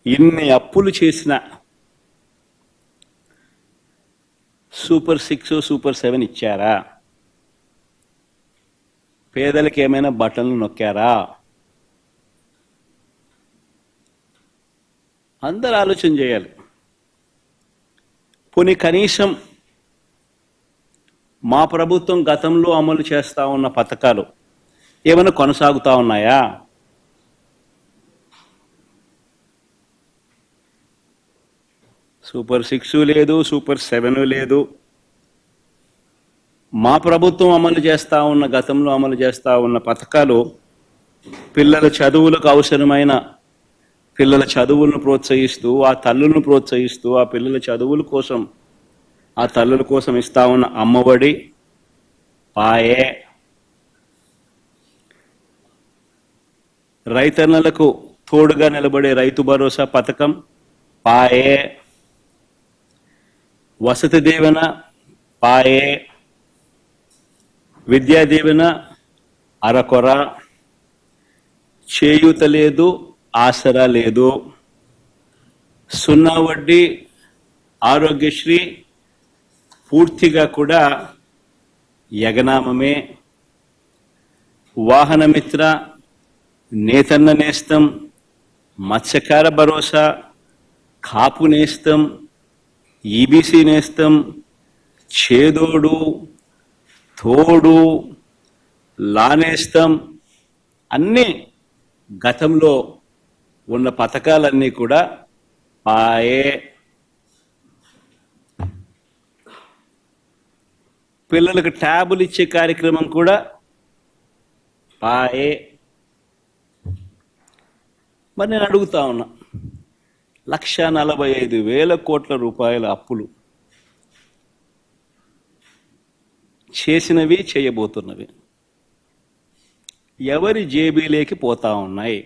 ఇన్ని అప్పులు చేసిన సూపర్ 6 సూపర్ 7 ఇచ్చారా? పేదలకు ఏమైనా బటన్లు నొక్కారా? అందరూ ఆలోచన చేయాలి. పోనీ కనీసం మా ప్రభుత్వం గతంలో అమలు చేస్తా ఉన్న పథకాలు ఏమైనా కొనసాగుతా ఉన్నాయా? సూపర్ 6 లేదు, సూపర్ 7 లేదు. మా ప్రభుత్వం అమలు చేస్తా ఉన్న గతంలో అమలు చేస్తా ఉన్న పథకాలు పిల్లల చదువులకు అవసరమైన పిల్లల చదువులను ప్రోత్సహిస్తూ, ఆ తల్లులను ప్రోత్సహిస్తూ, ఆ పిల్లల చదువుల కోసం, ఆ తల్లుల కోసం ఇస్తా ఉన్న అమ్మఒడి, పాయే, రైతన్నలకు తోడుగా నిలబడే రైతు భరోసా పథకం, పాయే, వసతి దీవెన, పాయే, విద్యా దీవెన అరకొర, చేయూత లేదు, ఆసరా లేదు, సున్నా వడ్డీ, ఆరోగ్యశ్రీ పూర్తిగా కూడా యగనామమే, వాహనమిత్ర, నేతన్న నేస్తం, మత్స్యకార భరోసా, కాపు నేస్తం, ఈబీసీ నేస్తం, చేదోడు, తోడు, లానేస్తం, అన్నీ గతంలో ఉన్న పథకాలన్నీ కూడా పాయే. పిల్లలకు ట్యాబులు ఇచ్చే కార్యక్రమం కూడా పాయే. మరి నేను అడుగుతా ఉన్నా, 1,45,000 కోట్ల రూపాయల అప్పులు చేసినవి, చేయబోతున్నవి ఎవరి జేబీలోకి పోతా ఉన్నాయి?